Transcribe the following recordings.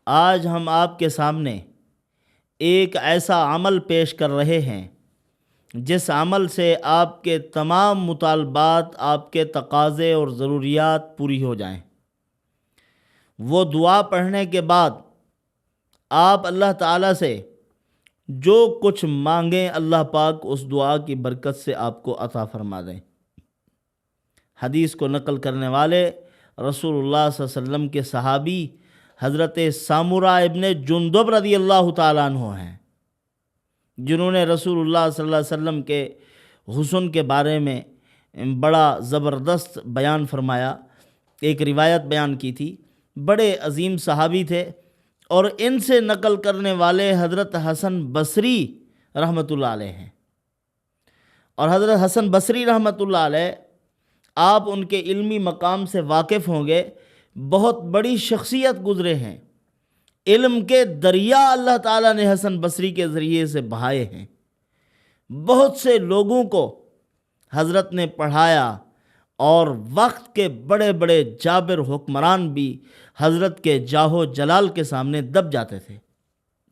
آج ہم آپ کے سامنے ایک ایسا عمل پیش کر رہے ہیں جس عمل سے آپ کے تمام مطالبات، آپ کے تقاضے اور ضروریات پوری ہو جائیں۔ وہ دعا پڑھنے کے بعد آپ اللہ تعالیٰ سے جو کچھ مانگیں، اللہ پاک اس دعا کی برکت سے آپ کو عطا فرما دیں۔ حدیث کو نقل کرنے والے رسول اللہ صلی اللہ علیہ وسلم کے صحابی حضرت سامورہ ابن جندب رضی اللہ تعالیٰ عنہ ہیں، جنہوں نے رسول اللہ صلی اللہ علیہ وسلم کے حسن کے بارے میں بڑا زبردست بیان فرمایا، ایک روایت بیان کی تھی۔ بڑے عظیم صحابی تھے، اور ان سے نقل کرنے والے حضرت حسن بصری رحمۃ اللہ علیہ ہیں۔ اور حضرت حسن بصری رحمۃ اللہ علیہ، آپ ان کے علمی مقام سے واقف ہوں گے، بہت بڑی شخصیت گزرے ہیں۔ علم کے دریا اللہ تعالیٰ نے حسن بصری کے ذریعے سے بہائے ہیں۔ بہت سے لوگوں کو حضرت نے پڑھایا، اور وقت کے بڑے بڑے جابر حکمران بھی حضرت کے جاہ جلال کے سامنے دب جاتے تھے۔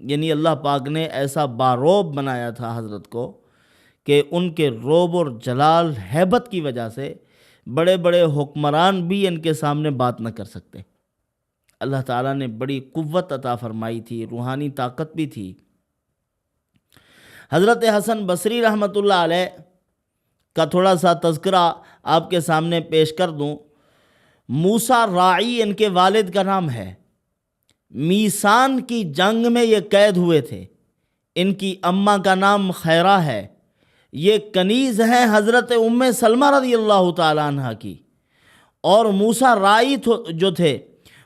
یعنی اللہ پاک نے ایسا باروب بنایا تھا حضرت کو کہ ان کے روب اور جلال ہیبت کی وجہ سے بڑے بڑے حکمران بھی ان کے سامنے بات نہ کر سکتے۔ اللہ تعالیٰ نے بڑی قوت عطا فرمائی تھی، روحانی طاقت بھی تھی۔ حضرت حسن بصری رحمۃ اللہ علیہ کا تھوڑا سا تذکرہ آپ کے سامنے پیش کر دوں۔ موسیٰ راعی ان کے والد کا نام ہے۔ میسان کی جنگ میں یہ قید ہوئے تھے۔ ان کی اماں کا نام خیرہ ہے۔ یہ کنیز ہیں حضرت ام سلمہ رضی اللہ تعالیٰ عنہ کی۔ اور موسیٰ راعی جو تھے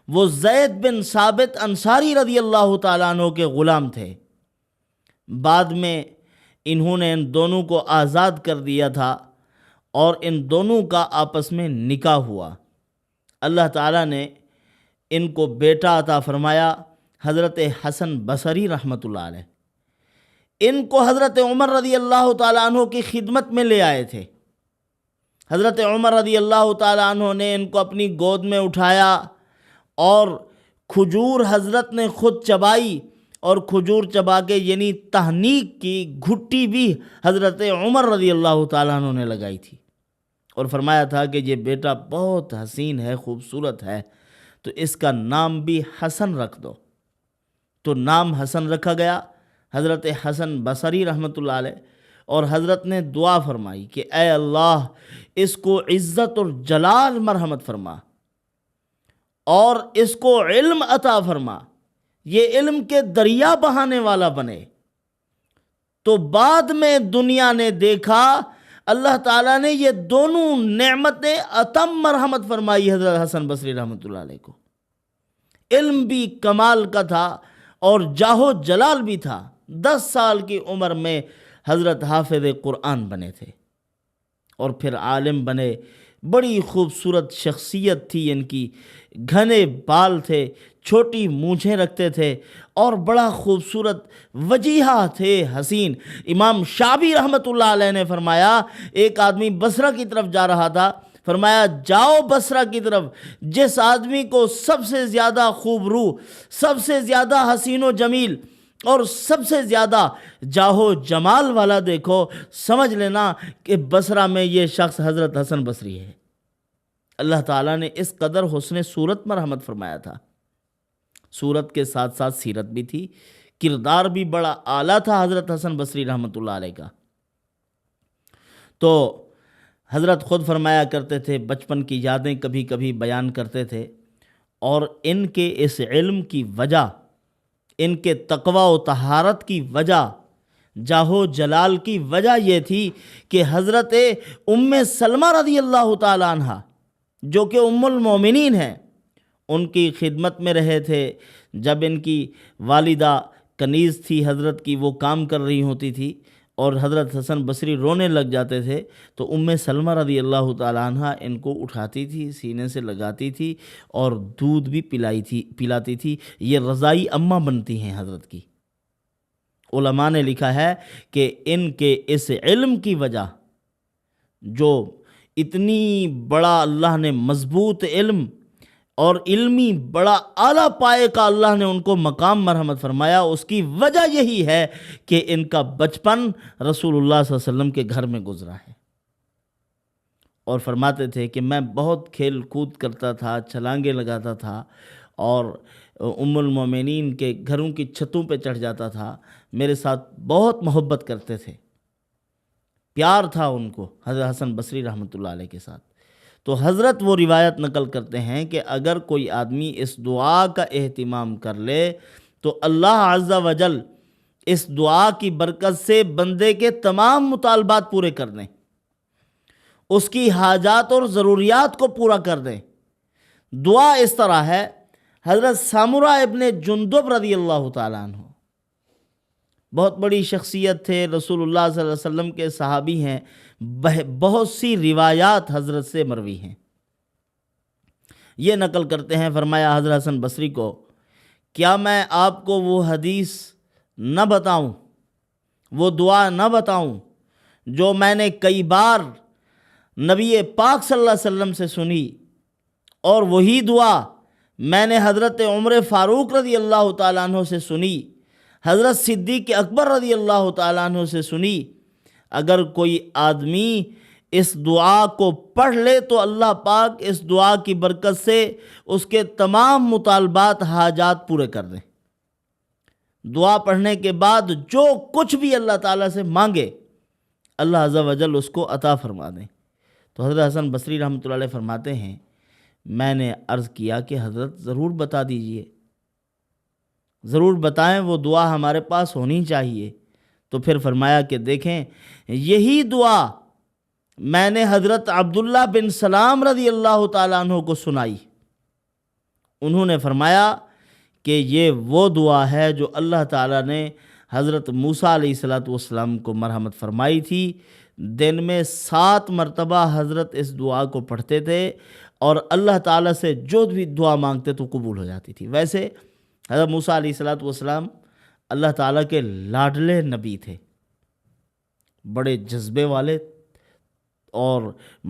وہ زید بن ثابت انصاری رضی اللہ تعالیٰ عنہ کے غلام تھے۔ بعد میں انہوں نے ان دونوں کو آزاد کر دیا تھا، اور ان دونوں کا آپس میں نکاح ہوا۔ اللہ تعالیٰ نے ان کو بیٹا عطا فرمایا، حضرت حسن بصری رحمۃ اللہ علیہ۔ ان کو حضرت عمر رضی اللہ تعالیٰ عنہ کی خدمت میں لے آئے تھے۔ حضرت عمر رضی اللہ تعالیٰ عنہ نے ان کو اپنی گود میں اٹھایا، اور کھجور حضرت نے خود چبائی، اور کھجور چبا کے یعنی تہنیک کی گھٹی بھی حضرت عمر رضی اللہ تعالیٰ عنہ نے لگائی تھی، اور فرمایا تھا کہ یہ بیٹا بہت حسین ہے، خوبصورت ہے، تو اس کا نام بھی حسن رکھ دو۔ تو نام حسن رکھا گیا، حضرت حسن بصری رحمۃ اللہ علیہ۔ اور حضرت نے دعا فرمائی کہ اے اللہ، اس کو عزت اور جلال مرحمت فرما، اور اس کو علم عطا فرما، یہ علم کے دریا بہانے والا بنے۔ تو بعد میں دنیا نے دیکھا، اللہ تعالیٰ نے یہ دونوں نعمتیں اتم مرحمت فرمائی حضرت حسن بصری رحمۃ اللہ علیہ کو۔ علم بھی کمال کا تھا، اور جاہ و جلال بھی تھا۔ 10 سال کی عمر میں حضرت حافظ قرآن بنے تھے، اور پھر عالم بنے۔ بڑی خوبصورت شخصیت تھی ان کی، گھنے بال تھے، چھوٹی مونچھیں رکھتے تھے، اور بڑا خوبصورت وجیحہ تھے، حسین۔ امام شعبی رحمۃ اللہ علیہ نے فرمایا، ایک آدمی بصرہ کی طرف جا رہا تھا، فرمایا جاؤ بصرہ کی طرف، جس آدمی کو سب سے زیادہ خوب روح، سب سے زیادہ حسین و جمیل، اور سب سے زیادہ جاہو جمال والا دیکھو، سمجھ لینا کہ بصرہ میں یہ شخص حضرت حسن بصری ہے۔ اللہ تعالیٰ نے اس قدر حسن صورت مرحمت فرمایا تھا۔ صورت کے ساتھ ساتھ سیرت بھی تھی، کردار بھی بڑا اعلیٰ تھا حضرت حسن بصری رحمۃ اللہ علیہ کا۔ تو حضرت خود فرمایا کرتے تھے، بچپن کی یادیں کبھی کبھی بیان کرتے تھے، اور ان کے اس علم کی وجہ، ان کے تقوی و طہارت کی وجہ، جاہ و جلال کی وجہ یہ تھی کہ حضرت ام سلمہ رضی اللہ تعالیٰ عنہ، جو کہ ام المومنین ہیں، ان کی خدمت میں رہے تھے۔ جب ان کی والدہ کنیز تھی حضرت کی، وہ کام کر رہی ہوتی تھی، اور حضرت حسن بصری رونے لگ جاتے تھے، تو ام سلمہ رضی اللہ تعالیٰ عنہ ان کو اٹھاتی تھی، سینے سے لگاتی تھی، اور دودھ بھی پلاتی تھی۔ یہ رضائی اماں بنتی ہیں حضرت کی۔ علماء نے لکھا ہے کہ ان کے اس علم کی وجہ، جو اتنی بڑا اللہ نے مضبوط علم اور علمی بڑا اعلیٰ پائے کا اللہ نے ان کو مقام مرحمت فرمایا، اس کی وجہ یہی ہے کہ ان کا بچپن رسول اللہ صلی اللہ علیہ وسلم کے گھر میں گزرا ہے۔ اور فرماتے تھے کہ میں بہت کھیل کود کرتا تھا، چھلانگیں لگاتا تھا، اور ام المومنین کے گھروں کی چھتوں پہ چڑھ جاتا تھا، میرے ساتھ بہت محبت کرتے تھے، پیار تھا ان کو حضرت حسن بصری رحمۃ اللہ علیہ کے ساتھ۔ تو حضرت وہ روایت نقل کرتے ہیں کہ اگر کوئی آدمی اس دعا کا اہتمام کر لے تو اللہ عز و جل اس دعا کی برکت سے بندے کے تمام مطالبات پورے کر دیں، اس کی حاجات اور ضروریات کو پورا کر دیں۔ دعا اس طرح ہے، حضرت سامورہ ابن جندب رضی اللہ تعالیٰ عنہ بہت بڑی شخصیت تھے، رسول اللہ صلی اللہ علیہ وسلم کے صحابی ہیں، بہت سی روایات حضرت سے مروی ہیں۔ یہ نقل کرتے ہیں، فرمایا حضرت حسن بصری کو، کیا میں آپ کو وہ حدیث نہ بتاؤں، وہ دعا نہ بتاؤں جو میں نے کئی بار نبی پاک صلی اللہ علیہ وسلم سے سنی، اور وہی دعا میں نے حضرت عمر فاروق رضی اللہ تعالیٰ عنہ سے سنی، حضرت صدیق اکبر رضی اللہ تعالیٰ عنہ سے سنی۔ اگر کوئی آدمی اس دعا کو پڑھ لے تو اللہ پاک اس دعا کی برکت سے اس کے تمام مطالبات حاجات پورے کر دیں۔ دعا پڑھنے کے بعد جو کچھ بھی اللہ تعالیٰ سے مانگے اللہ عز و جل اس کو عطا فرما دیں۔ تو حضرت حسن بصری رحمۃ اللہ علیہ فرماتے ہیں، میں نے عرض کیا کہ حضرت ضرور بتا دیجئے، ضرور بتائیں، وہ دعا ہمارے پاس ہونی چاہیے۔ تو پھر فرمایا کہ دیکھیں، یہی دعا میں نے حضرت عبداللہ بن سلام رضی اللہ تعالیٰ عنہ کو سنائی، انہوں نے فرمایا کہ یہ وہ دعا ہے جو اللہ تعالیٰ نے حضرت موسیٰ علیہ السلام کو مرحمت فرمائی تھی۔ دن میں 7 مرتبہ حضرت اس دعا کو پڑھتے تھے، اور اللہ تعالیٰ سے جو بھی دعا مانگتے تو قبول ہو جاتی تھی۔ ویسے حضرت موسیٰ علیہ السلام اللہ تعالیٰ کے لاڈلے نبی تھے، بڑے جذبے والے اور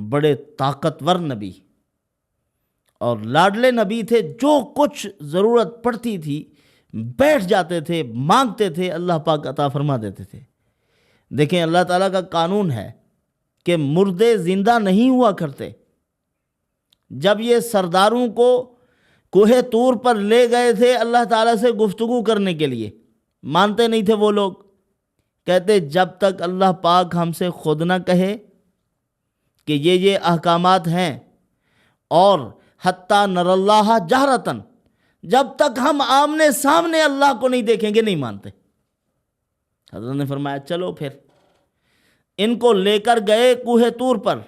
بڑے طاقتور نبی، اور لاڈلے نبی تھے، جو کچھ ضرورت پڑتی تھی بیٹھ جاتے تھے، مانگتے تھے، اللہ پاک عطا فرما دیتے تھے۔ دیکھیں اللہ تعالیٰ کا قانون ہے کہ مردے زندہ نہیں ہوا کرتے۔ جب یہ سرداروں کو کوہ طور پر لے گئے تھے اللہ تعالیٰ سے گفتگو کرنے کے لیے، مانتے نہیں تھے وہ لوگ، کہتے جب تک اللہ پاک ہم سے خود نہ کہے کہ یہ احکامات ہیں، اور حتیٰ نر اللہ جہرتن، جب تک ہم آمنے سامنے اللہ کو نہیں دیکھیں گے نہیں مانتے۔ حضرت نے فرمایا چلو پھر، ان کو لے کر گئے کوہ طور پر۔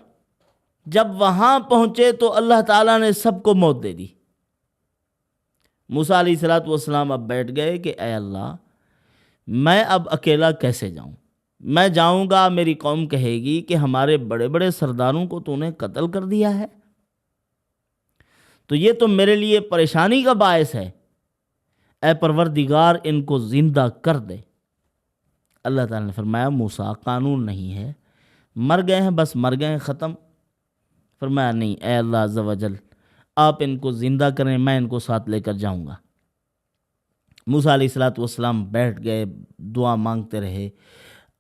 جب وہاں پہنچے تو اللہ تعالیٰ نے سب کو موت دے دی۔ موسیٰ علیہ السلام اب بیٹھ گئے کہ اے اللہ، میں اب اکیلا کیسے جاؤں؟ میں جاؤں گا میری قوم کہے گی کہ ہمارے بڑے بڑے سرداروں کو تو نے قتل کر دیا ہے، تو یہ تو میرے لیے پریشانی کا باعث ہے۔ اے پروردگار ان کو زندہ کر دے۔ اللہ تعالیٰ نے فرمایا موسیٰ قانون نہیں ہے، مر گئے ہیں بس مر گئے ہیں، ختم۔ فرمایا نہیں، اے اللہ عز و جل آپ ان کو زندہ کریں، میں ان کو ساتھ لے کر جاؤں گا۔ موسیٰ علیہ السلام بیٹھ گئے، دعا مانگتے رہے،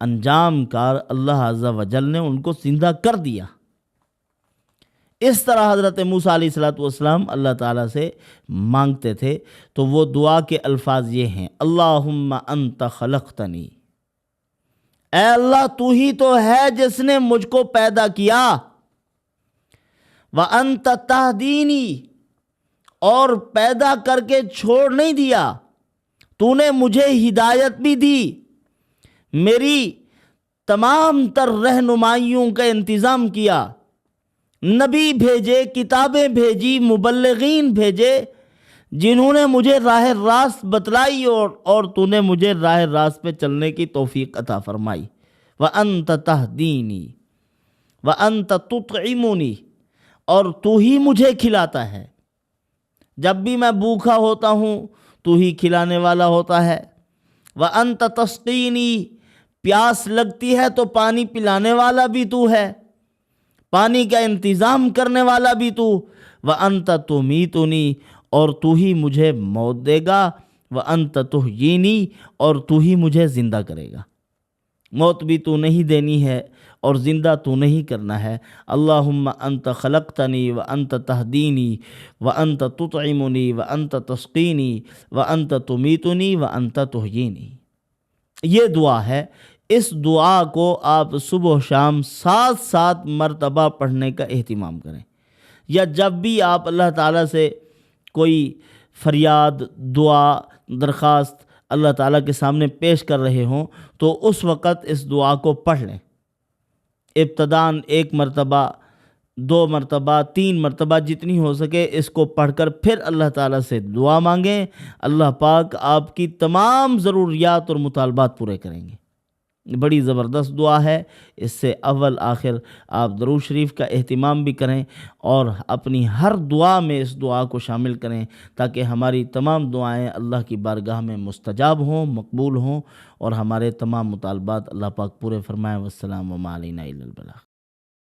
انجام کار اللہ عز و جل نے ان کو زندہ کر دیا۔ اس طرح حضرت موسیٰ علیہ السلام اللہ تعالیٰ سے مانگتے تھے۔ تو وہ دعا کے الفاظ یہ ہیں، اللہم انت خلقتنی، اے اللہ تو ہی تو ہے جس نے مجھ کو پیدا کیا، وَأَنْتَ تَهْدِينِي، اور پیدا کر کے چھوڑ نہیں دیا، تو نے مجھے ہدایت بھی دی، میری تمام تر رہنمائیوں کا انتظام کیا، نبی بھیجے، کتابیں بھیجی، مبلغین بھیجے جنہوں نے مجھے راہ راست بتلائی، اور تو نے مجھے راہ راست پہ چلنے کی توفیق عطا فرمائی۔ وَأَنْتَ تَهْدِينِي وَأَنْتَ تُطْعِمُنِي، اور تو ہی مجھے کھلاتا ہے، جب بھی میں بھوکا ہوتا ہوں تو ہی کھلانے والا ہوتا ہے۔ وَأَنْتَ تَسْقِينِي، پیاس لگتی ہے تو پانی پلانے والا بھی تو ہے، پانی کا انتظام کرنے والا بھی تو۔ وأنت تمیتنی، اور تو ہی مجھے موت دے گا، وأنت تحیینی، اور تو ہی مجھے زندہ کرے گا۔ موت بھی تو نہیں دینی ہے اور زندہ تو نہیں کرنا ہے۔ اللہم انت خلقتنی وانت تہدینی وانت تطعمنی وانت تسقینی وانت تمیتنی وانت تحیینی۔ یہ دعا ہے۔ اس دعا کو آپ صبح و شام 7 مرتبہ پڑھنے کا اہتمام کریں، یا جب بھی آپ اللہ تعالیٰ سے کوئی فریاد، دعا، درخواست اللہ تعالیٰ کے سامنے پیش کر رہے ہوں تو اس وقت اس دعا کو پڑھ لیں۔ ابتداً 1 مرتبہ، 2 مرتبہ، 3 مرتبہ، جتنی ہو سکے اس کو پڑھ کر پھر اللہ تعالیٰ سے دعا مانگیں۔ اللہ پاک آپ کی تمام ضروریات اور مطالبات پورے کریں گے۔ بڑی زبردست دعا ہے۔ اس سے اول آخر آپ درود شریف کا اہتمام بھی کریں اور اپنی ہر دعا میں اس دعا کو شامل کریں، تاکہ ہماری تمام دعائیں اللہ کی بارگاہ میں مستجاب ہوں، مقبول ہوں، اور ہمارے تمام مطالبات اللہ پاک پورے فرمائیں۔ والسلام علینا الا البلاغ۔